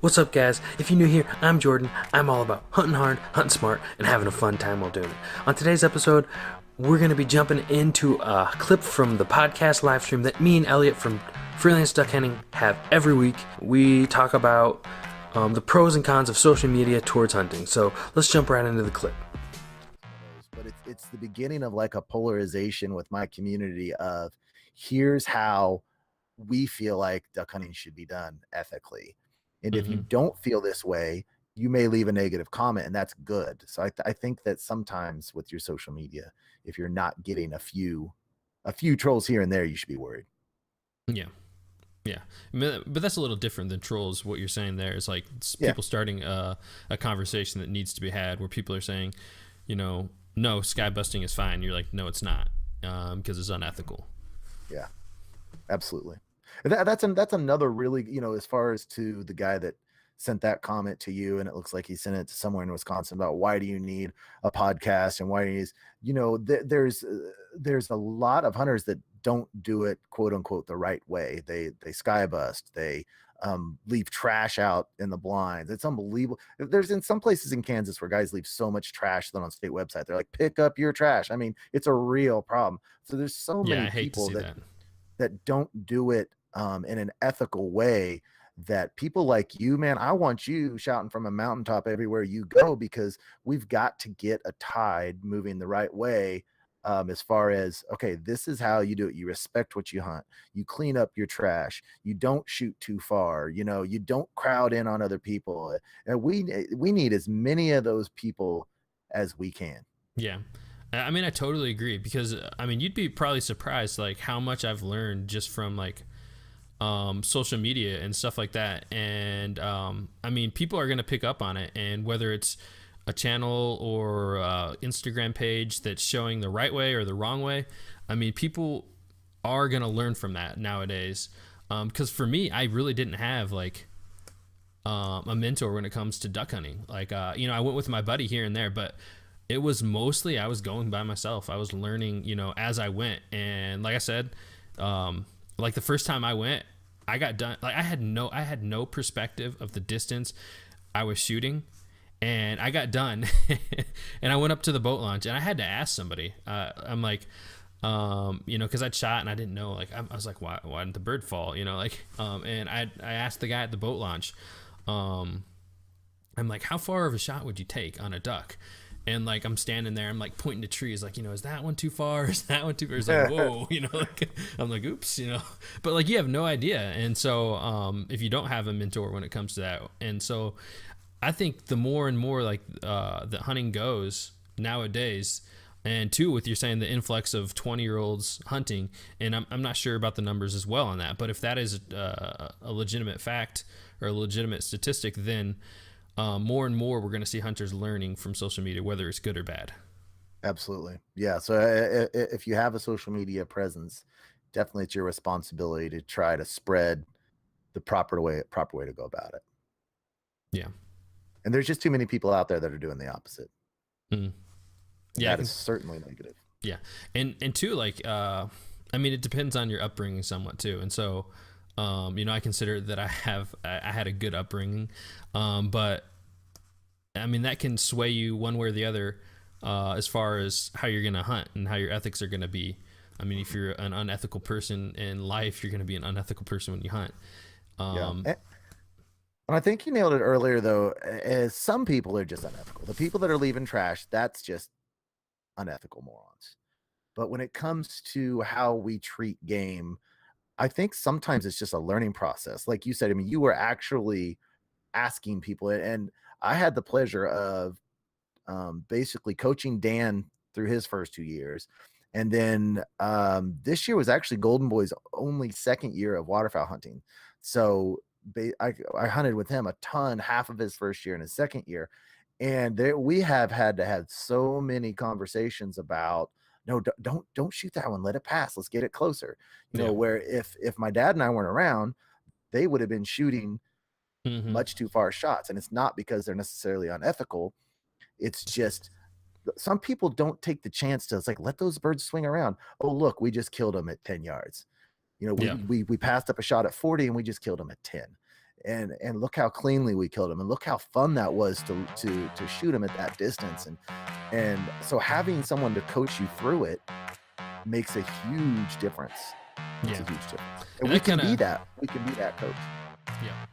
What's up, guys? If you're new here, I'm Jordan. I'm all about hunting hard, hunting smart, and having a fun time while doing it. On today's episode, we're going to be jumping into a clip from the podcast live stream that me and Elliot from Freelance Duck Hunting have every week. We talk about the pros and cons of social media towards hunting. So let's jump right into the clip. But it's the beginning of like a polarization with my community of here's how we feel like duck hunting should be done ethically. And if you don't feel this way, you may leave a negative comment, and that's good. So I think that sometimes with your social media, if you're not getting a few trolls here and there, you should be worried. Yeah. But that's a little different than trolls. What you're saying there is like people starting a conversation that needs to be had where people are saying, no, sky busting is fine. You're like, no, it's not, because it's unethical. Yeah, absolutely. That's another really, as far as to the guy that sent that comment to you, and it looks like he sent it to somewhere in Wisconsin about why do you need a podcast and why do you there's a lot of hunters that don't do it quote unquote the right way. They sky bust, they leave trash out in the blinds. It's unbelievable. There's in some places in Kansas where guys leave so much trash that on state website they're like, pick up your trash. I mean, it's a real problem. So there's so many people that don't do it in an ethical way, that people like you, man, I want you shouting from a mountaintop everywhere you go, because we've got to get a tide moving the right way. As far as, okay, this is how you do it. You respect what you hunt. You clean up your trash. You don't shoot too far. You don't crowd in on other people. And we need as many of those people as we can. Yeah. I mean, I totally agree, because you'd be probably surprised like how much I've learned just from like social media and stuff like that. And people are going to pick up on it, and whether it's a channel or Instagram page that's showing the right way or the wrong way, people are going to learn from that nowadays. Because for me, I really didn't have like a mentor when it comes to duck hunting. Like, I went with my buddy here and there, but it was mostly I was going by myself. I was learning, as I went. And like I said, like the first time I went, I got done. Like I had no perspective of the distance I was shooting, and I got done and I went up to the boat launch and I had to ask somebody, I'm like, cause I'd shot and I didn't know, like, I was like, why didn't the bird fall? And I asked the guy at the boat launch, I'm like, how far of a shot would you take on a duck? And like, I'm standing there, I'm like pointing to trees, like, is that one too far? Is that one too far? It's like, whoa, like, I'm like, oops, but like, you have no idea. And so, if you don't have a mentor when it comes to that. And so I think the more and more like, that hunting goes nowadays, and two, with you're saying the influx of 20-year-olds hunting, and I'm not sure about the numbers as well on that, but if that is a legitimate fact or a legitimate statistic, then more and more we're going to see hunters learning from social media, whether it's good or bad. Absolutely. Yeah. So if you have a social media presence, definitely it's your responsibility to try to spread the proper way to go about it. Yeah. And there's just too many people out there that are doing the opposite. Yeah. That is certainly negative. Yeah. And two, like, it depends on your upbringing somewhat too. And so, I consider that I had a good upbringing, but that can sway you one way or the other, as far as how you're going to hunt and how your ethics are going to be. If you're an unethical person in life, you're going to be an unethical person when you hunt. And I think you nailed it earlier, though, as some people are just unethical. The people that are leaving trash, that's just unethical morons. But when it comes to how we treat game, I think sometimes it's just a learning process. Like you said, you were actually asking people, and I had the pleasure of basically coaching Dan through his first 2 years. And then this year was actually Golden Boy's only second year of waterfowl hunting. So I hunted with him a ton, half of his first year and his second year. And we have had to have so many conversations about, no, don't shoot that one. Let it pass. Let's get it closer. Where if my dad and I weren't around, they would have been shooting much too far shots. And it's not because they're necessarily unethical. It's just some people don't take the chance to, it's like, let those birds swing around. Oh, look, we just killed them at 10 yards. We passed up a shot at 40 and we just killed them at 10. and look how cleanly we killed him, and look how fun that was to shoot him at that distance. And so having someone to coach you through it makes a huge difference. Makes a huge difference. And we can be that. We can be that coach. Yeah.